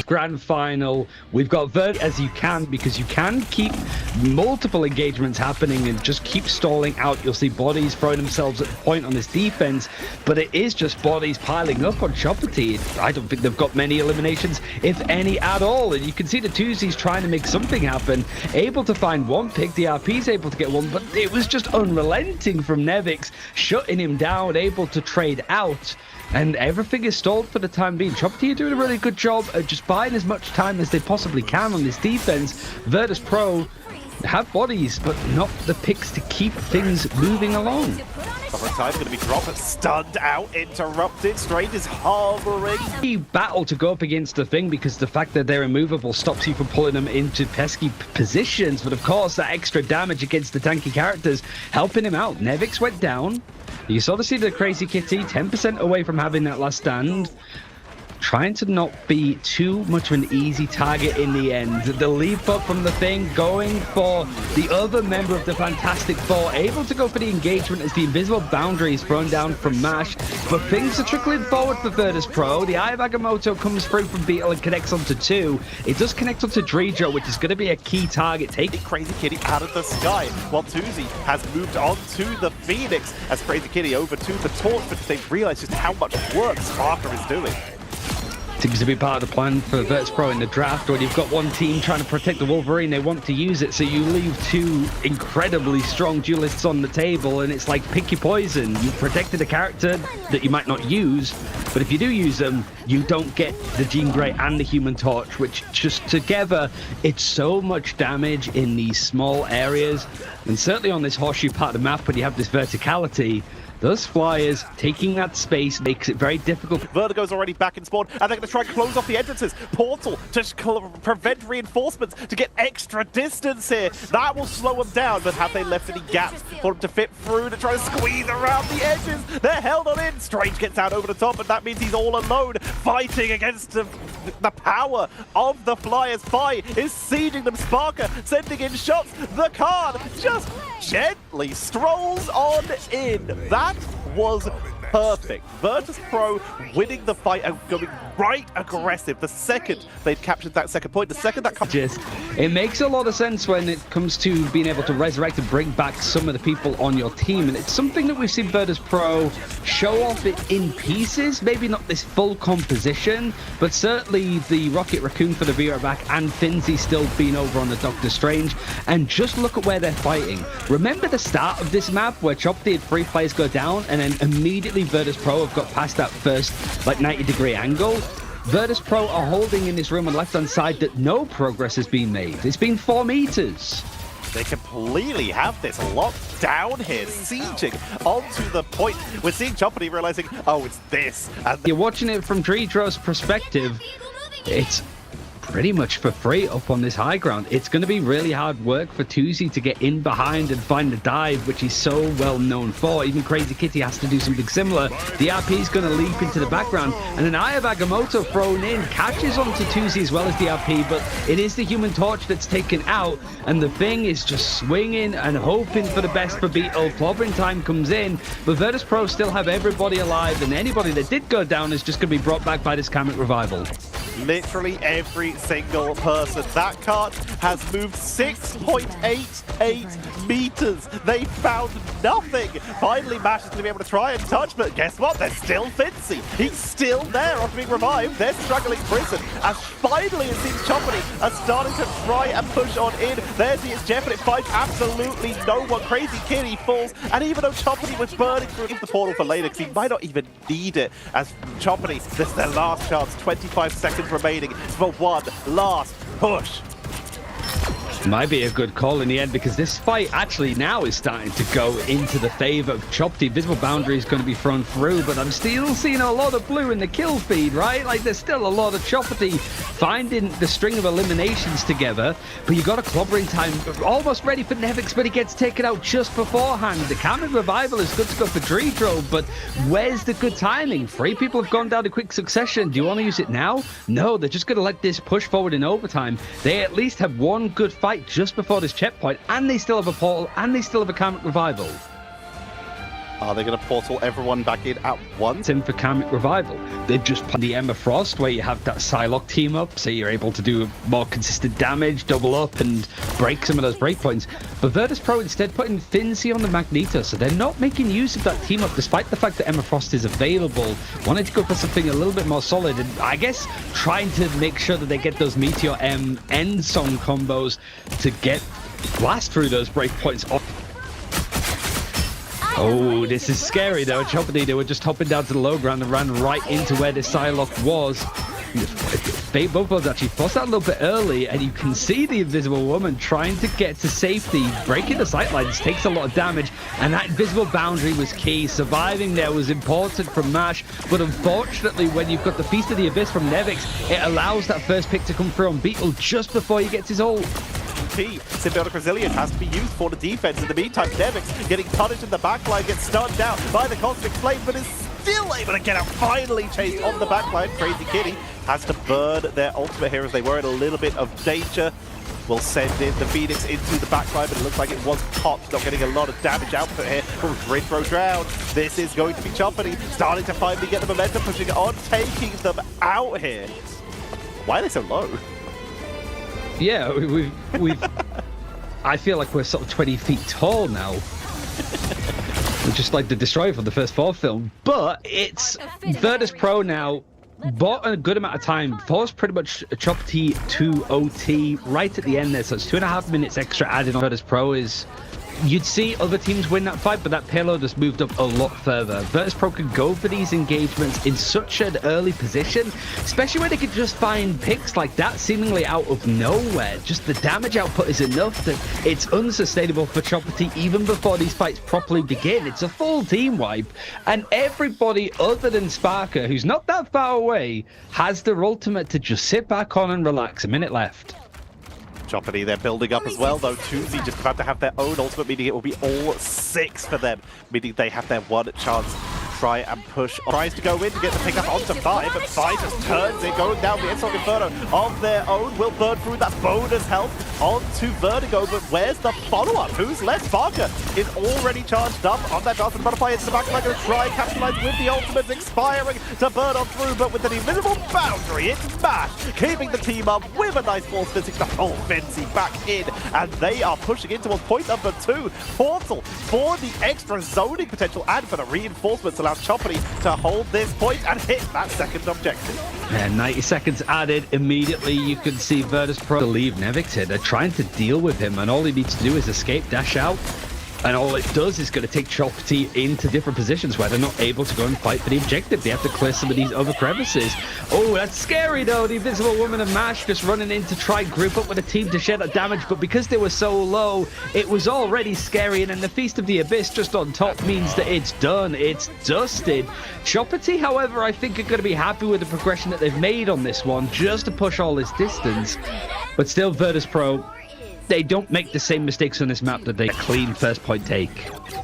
grand final. We've got Vert as you can, because you can keep multiple engagements happening and just keep stalling out. You'll see bodies throwing themselves at the point on this defense, but it is just bodies piling up on Chopity. I don't think they've got many eliminations, if any at all, and you can see the Twosies trying to make something happen, able to find one pick. The RP's able to get one, but it was just unrelenting from Nevix, shutting him down, able to trade out. And everything is stalled for the time being. Chopity are doing a really good job at just buying as much time as they possibly can on this defense. Virtus.pro have bodies, but not the picks to keep things moving along. Time going to be dropped, stunned out, interrupted. Strange is harboring. You battle to go up against the thing because the fact that they're immovable stops you from pulling them into pesky positions. But of course, that extra damage against the tanky characters helping him out. Nevix went down. You sort of see the Crazy Kitty 10% away from having that last stand. Trying to not be too much of an easy target in the end. The leap up from the thing, going for the other member of the Fantastic Four, able to go for the engagement as the invisible boundary is thrown down from Mash, but things are trickling forward for Virtus.pro. The Eye of Agamotto comes through from Beetle and connects onto 2. It does connect onto Drijo, which is going to be a key target. Taking Crazy Kitty out of the sky, while Tuzi has moved on to the Phoenix as Crazy Kitty over to the Torch, because they've realized just how much work Sparker is doing. Seems to be part of the plan for Virtus.pro in the draft. When you've got one team trying to protect the Wolverine, they want to use it, so you leave two incredibly strong duelists on the table, and it's like pick your poison. You've protected a character that you might not use, but if you do use them, you don't get the Jean Grey and the Human Torch, which just together, it's so much damage in these small areas, and certainly on this horseshoe part of the map when you have this verticality. Those flyers taking that space makes it very difficult. Vertigo's already back in spawn, and they're going to try and close off the entrances. Portal to prevent reinforcements, to get extra distance here. That will slow them down, but have they left any gaps for them to fit through to try to squeeze around the edges? They're held on in. Strange gets out over the top, and that means he's all alone, fighting against the power of the Flyers. Fi is sieging them. Sparker sending in shots. The card just gently strolls on in. That was perfect. Virtus.pro winning the fight and going right aggressive. The second they've captured that second point, the second that comes... It makes a lot of sense when it comes to being able to resurrect and bring back some of the people on your team, and it's something that we've seen Virtus.pro show off it in pieces. Maybe not this full composition, but certainly the Rocket Raccoon for the Vera back and Finzi still being over on the Doctor Strange. And just look at where they're fighting. Remember the start of this map where Chopity had 3 players go down, and then immediately Virtus.pro have got past that first like 90-degree angle. Virtus.pro are holding in this room on the left-hand side that no progress has been made. It's been 4 meters. They completely have this locked down here, sieging onto the point. We're seeing Chopity realizing, oh, it's this. And you're watching it from Drijo's perspective. It's pretty much for free up on this high ground. It's going to be really hard work for Tuzi to get in behind and find the dive, which he's so well known for. Even Crazy Kitty has to do something similar. The RP is going to leap into the background, and an Eye of Agamotto thrown in catches onto Tuzi as well as the RP, but it is the Human Torch that's taken out, and the thing is just swinging and hoping for the best for Beetle. Clobbering time comes in, but Virtus.pro still have everybody alive, and anybody that did go down is just going to be brought back by this Kamek Revival. Literally every single person. That cart has moved 6.88 meters. They found nothing. Finally, Mash is going to be able to try and touch, but guess what? They're still Finzi. He's still there after being revived. They're struggling prison. As finally, it seems Chopity are starting to try and push on in. There's his Jeff, and it finds absolutely no one. Crazy Kitty falls, and even though Chopity was burning through the portal for later, because he might not even need it, as Chopity, this is their last chance. 25 seconds remaining for one last push. Might be a good call in the end, because this fight actually now is starting to go into the favor of Chopity. Visible boundary is going to be thrown through, but I'm still seeing a lot of blue in the kill feed, right? Like, there's still a lot of Chopity finding the string of eliminations together, but you got a clobbering time almost ready for Nevix, but he gets taken out just beforehand. The Kamek Revival is good to go for Drijo, but where's the good timing? 3 people have gone down in quick succession. Do you want to use it now? No, they're just going to let this push forward in overtime. They at least have one good fight just before this checkpoint, and they still have a portal, and they still have a Kamek Revival. Are they going to portal everyone back in at once? In for Karmic Revival, they've just put the Emma Frost, where you have that Psylocke team up, so you're able to do more consistent damage, double up, and break some of those breakpoints. But Virtus.pro instead putting Finzi on the Magneto, so they're not making use of that team up, despite the fact that Emma Frost is available. Wanted to go for something a little bit more solid, and I guess trying to make sure that they get those Meteor M end song combos to blast through those breakpoints off. Oh, this is scary though. Chopity, they were just hopping down to the low ground and ran right into where the Psylocke was. Both of us actually forced that a little bit early, and you can see the Invisible Woman trying to get to safety. Breaking the sightlines takes a lot of damage, and that invisible boundary was key. Surviving there was important from MASH, but unfortunately, when you've got the Feast of the Abyss from Nevix, it allows that first pick to come through on Beetle just before he gets his ult. Symbiotic Resilience has to be used for the defense. In the meantime, Nevix getting punished in the backline, gets stunned down by the Cosmic Flame, but is still able to get out, finally chased on the backline. Crazy Kitty has to burn their ultimate here as they were in a little bit of danger. Will send in the Phoenix into the backline, but it looks like it was popped. Not getting a lot of damage output here from Gridthrow Drown. This is going to be Chopity starting to finally get the momentum, pushing on, taking them out here. Why are they so low? Yeah, we've I feel like we're sort of 20 feet tall now. We're just like the Destroyer from the first 4 film. But it's Virtus.pro now. Bought a good amount of time, forced pretty much Chopity to OT right at the end there, so it's 2.5 minutes extra added on. Virtus.pro is... You'd see other teams win that fight, but that payload has moved up a lot further. Virtus.pro can go for these engagements in such an early position, especially when they could just find picks like that seemingly out of nowhere. Just the damage output is enough that it's unsustainable for Chopity even before these fights properly begin. It's a full team wipe, and everybody other than Sparker, who's not that far away, has their ultimate to just sit back on and relax. A minute left. Chopity, they're building up as well, though. Tuzi just about to have their own ultimate, meaning it will be all 6 for them, meaning they have their one chance. Try and push. Tries to go in to get the pickup onto 5, but 5 just turns it, going down the Insult Inferno of their own. Will burn through that bonus health onto Vertigo, but where's the follow-up? Who's left? Barker is already charged up on that Dark Butterfly into the back. They're going to try and capitalize with the ultimates expiring to burn on through, but with an invisible boundary, it's MASH keeping the team up with a nice force physics to hold Vinci back in, and they are pushing in towards point number 2. Portal for the extra zoning potential and for the reinforcements allows Chopity to hold this point and hit that second objective. And 90 seconds added. Immediately you can see Virtus.pro to leave Nevix here. They're trying to deal with him, and all he needs to do is escape, dash out. And all it does is going to take Chopity into different positions where they're not able to go and fight for the objective. They have to clear some of these other crevices. Oh, that's scary though. The Invisible Woman and MASH just running in to try and group up with a team to share that damage. But because they were so low, it was already scary. And then the Feast of the Abyss just on top means that it's done. It's dusted. Chopity, however, I think are going to be happy with the progression that they've made on this one, just to push all this distance. But still, Virtus.pro, they don't make the same mistakes on this map that they clean first point take.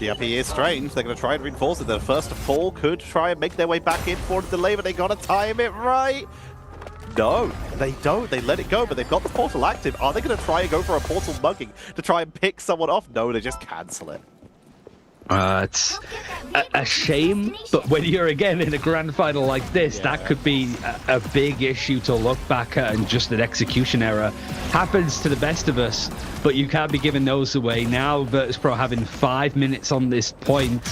The up is strange. They're going to try and reinforce it. The first to fall could try and make their way back in for the delay, but they got to time it right. No, they don't. They let it go, but they've got the portal active. Are they going to try and go for a portal mugging to try and pick someone off? No, they just cancel it. It's a shame, but when you're again in a grand final like this, that could be a big issue to look back at, and just an execution error happens to the best of us, but you can't be giving those away. Now Virtus.pro having 5 minutes on this point.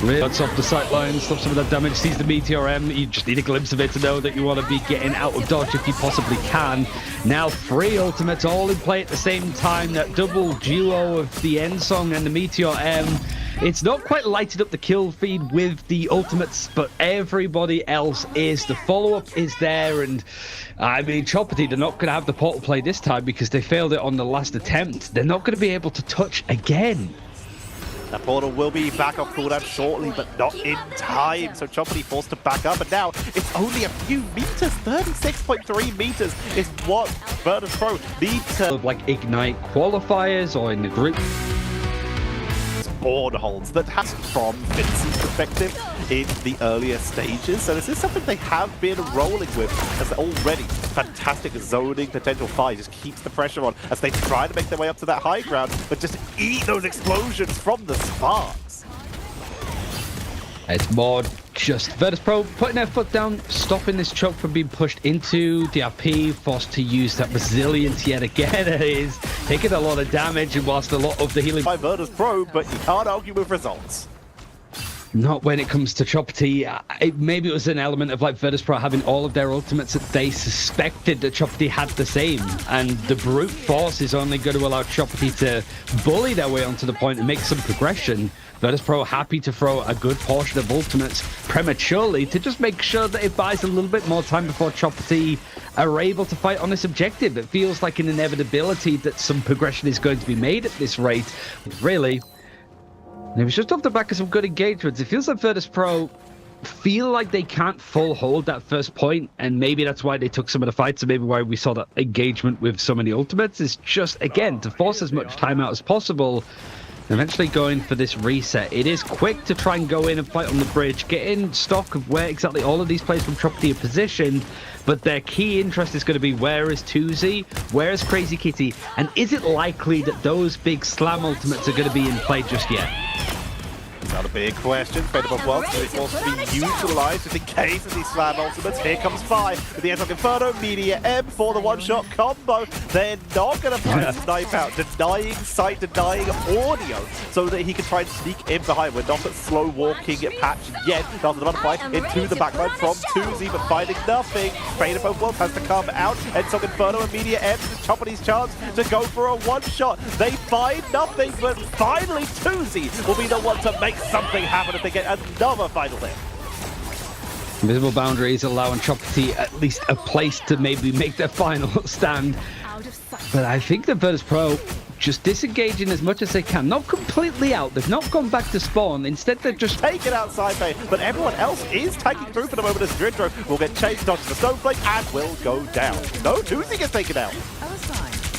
Really cuts off the sight line, stops some of that damage, sees the Meteor M. You just need a glimpse of it to know that you want to be getting out of dodge if you possibly can. Now 3 ultimates all in play at the same time. That double duo of the End Song and the Meteor M. It's not quite lighted up the kill feed with the ultimates, but everybody else is. The follow-up is there, and I mean, Chopity, they're not going to have the portal play this time because they failed it on the last attempt. They're not going to be able to touch again. That portal will be back off cooldown shortly, but not in time. So Chopity forced to back up, and now it's only a few meters. 36.3 meters is what Virtus.pro need to... Like Ignite qualifiers or in the group. Board holds that has from Vinci's perspective in the earlier stages. So this is something they have been rolling with as already fantastic zoning potential fight. Just keeps the pressure on as they try to make their way up to that high ground, but just eat those explosions from the sparks. It's more just Virtus.pro putting their foot down, stopping this choke from being pushed into DRP, forced to use that resilience yet again. It is taking a lot of damage, and whilst a lot of the healing by Virtus.pro, but you can't argue with results. Not when it comes to Chopity. Maybe it was an element of like Virtus.pro having all of their ultimates that they suspected that Chopity had the same, and the brute force is only going to allow Chopity to bully their way onto the point and make some progression. Virtus.pro happy to throw a good portion of ultimates prematurely to just make sure that it buys a little bit more time before Chopity are able to fight on this objective. It feels like an inevitability that some progression is going to be made at this rate. Really, it was just off the back of some good engagements. It feels like Virtus.pro feel like they can't full hold that first point, and maybe that's why they took some of the fights, and maybe why we saw that engagement with so many ultimates is just, again, to force as much time out as possible. Eventually going for this reset. It is quick to try and go in and fight on the bridge, get in stock of where exactly all of these players from Chopity are positioned, but their key interest is going to be where is Tuzi, where is Crazy Kitty, and is it likely that those big slam ultimates are going to be in play just yet? Not a big question. Fate above world is forced to be utilized just in case of these slam ultimates. Here comes 5 with the Enter Inferno, Media M for the one-shot combo. They're not going to play a snipe out, denying sight, denying audio, so that he can try and sneak in behind. We're not at slow walking patch yet. Does the butterfly into the backline from Tuzi, but finding nothing. Fate above world has to come out. Enter Inferno and Media M to Chopity's chance to go for a one-shot. They find nothing, but finally Tuzi will be the one to make something happen if they get another final hit. Invisible boundaries allowing Chopity at least a place to maybe make their final stand. But I think the Virtus.pro just disengaging as much as they can. Not completely out. They've not gone back to spawn. Instead, they're just take it outside bay. But everyone else is taking through for the moment as Drindro will get chased, dodges the snowflake, and will go down. No, Tuzi gets taken out.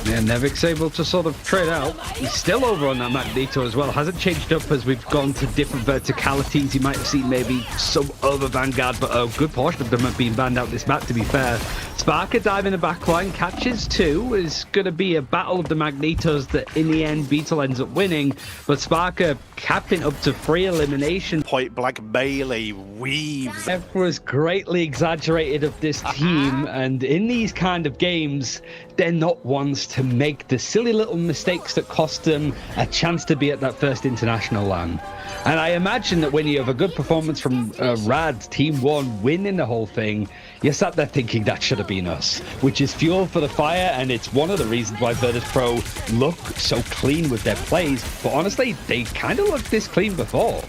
Yeah, Nevic's able to sort of trade out. He's still over on that Magneto as well. Hasn't changed up as we've gone to different verticalities. You might have seen maybe some other Vanguard, but a good portion of them have been banned out this map, to be fair. Sparker diving the backline, catches 2. Is going to be a battle of the Magnetos that in the end Beetle ends up winning. But Sparker capping up to 3 elimination. Point blank melee weaves. F was greatly exaggerated of this team, and in these kind of games, they're not ones to make the silly little mistakes that cost them a chance to be at that first international LAN. And I imagine that when you have a good performance from Rad, Team 1, winning the whole thing, you're sat there thinking that should have been us, which is fuel for the fire, and it's one of the reasons why Virtus.pro look so clean with their plays. But honestly, they kind of looked this clean before.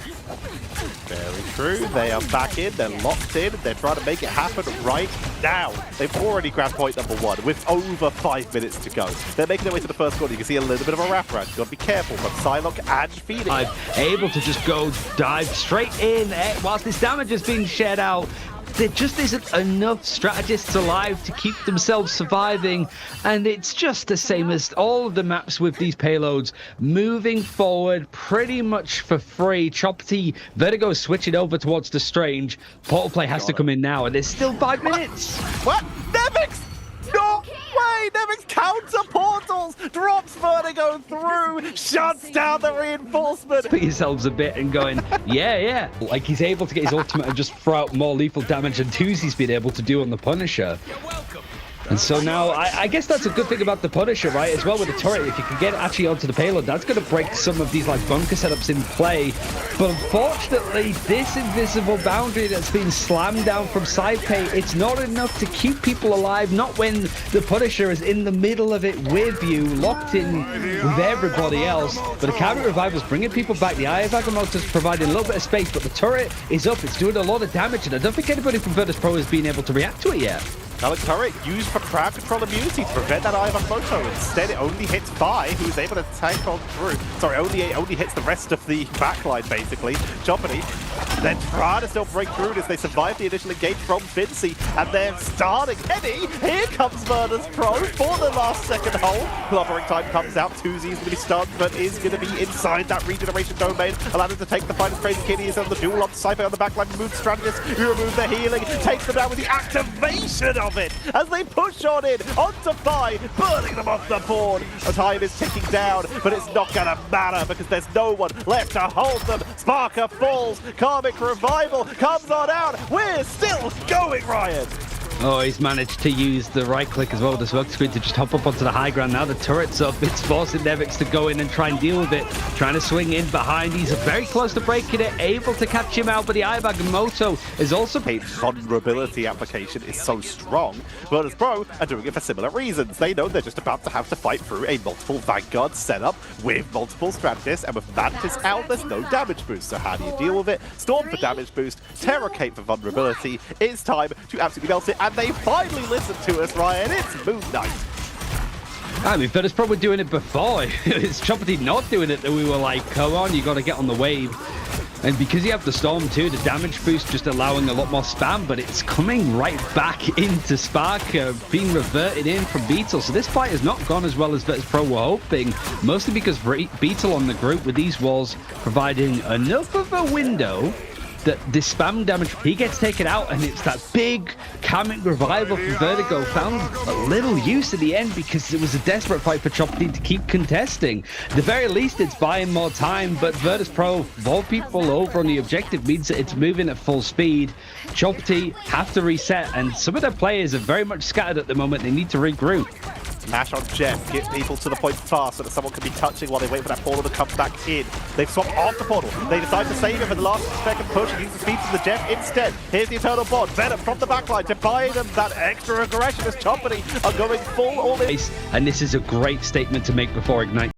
Very true. They are back in. They're locked in. They're trying to make it happen right now. They've already grabbed point number 1 with over 5 minutes to go. They're making their way to the first corner. You can see a little bit of a wraparound. You've got to be careful from Psylocke and Phoenix. I'm able to just go dive straight in whilst this damage is being shared out. There just isn't enough strategists alive to keep themselves surviving, and it's just the same as all of the maps with these payloads, moving forward pretty much for free. Chopity, Vertigo is switching over towards the Strange. Portal play has to come in now, and there's still 5 minutes. What? Nevix! No way! Nevix counter portals, drops Vertigo through, shuts down the reinforcement. Put yourselves a bit and going, yeah. Like he's able to get his ultimate and just throw out more lethal damage than Tuzi's been able to do on the Punisher. And so now, I guess that's a good thing about the Punisher, right? As well with the turret, if you can get actually onto the payload, that's going to break some of these like bunker setups in play. But unfortunately, this invisible boundary that's been slammed down from side pay, it's not enough to keep people alive, not when the Punisher is in the middle of it with you, locked in with everybody else. But the Cabinet Revival's bringing people back. The Eye of Agamotto's providing a little bit of space, but the turret is up. It's doing a lot of damage, and I don't think anybody from Virtus.pro has been able to react to it yet. Now turret used for crowd control immunity to prevent that Eye of Agamotto. Instead, it only hits Bai, who's able to tank on through. Sorry, only hits the rest of the backline, basically. Chopity, they're trying to still break through this. They survived the initial engage from Vinci, and they're starting. Eddie, here comes Virtus.pro for the last second hole. Clobbering time comes out. Tuzi's going to be stunned, but is going to be inside that regeneration domain. Allowed him to take the fight as Crazy Kitty is on the duel on Cypher on the backline. Moves strategists, who remove their healing, takes them down with the activation of it as they push shot in onto Fi, burning them off the board. The time is ticking down, but it's not gonna matter because there's no one left to hold them. Sparker falls, Karmic Revival comes on out. We're still going, Ryan. Oh, he's managed to use the right click as well, the smoke screen, to just hop up onto the high ground. Now the turret's up. It's forcing Nevix to go in and try and deal with it. Trying to swing in behind. He's very close to breaking it, able to catch him out, but the Moto is also... Vulnerability application is so strong. Virtus Pro are doing it for similar reasons. They know they're just about to have to fight through a multiple Vanguard setup with multiple strategists, and with Mantis out, there's no damage boost. So how do you deal with it? Storm for damage boost, Terror Cape for vulnerability. It's time to absolutely melt it. And they finally listened to us, Ryan. It's Moon Knight. I mean, Virtus Pro were doing it before. It's Chopity not doing it that we were like, come on, you got to get on the wave. And because you have the Storm too, the damage boost just allowing a lot more spam, but it's coming right back into Spark, being reverted in from Beetle. So this fight has not gone as well as Virtus Pro were hoping, mostly because Beetle on the group with these walls providing enough of a window that this spam damage, he gets taken out, and it's that big Karmic Revival from Vertigo found a little use in the end because it was a desperate fight for Chopity to keep contesting. At the very least, it's buying more time, but Virtus Pro, more people over on the objective means that it's moving at full speed. Chopity have to reset, and some of their players are very much scattered at the moment. They need to regroup. Mash on Jeff, get people to the point fast so that someone can be touching while they wait for that portal to come back in. They've swapped off the portal. They decide to save it for the last second push and use the speed from the Jeff instead. Here's the Eternal Bond. Venom from the backline to buy them that extra aggression as Chopity are going full all in. And this is a great statement to make before Ignite.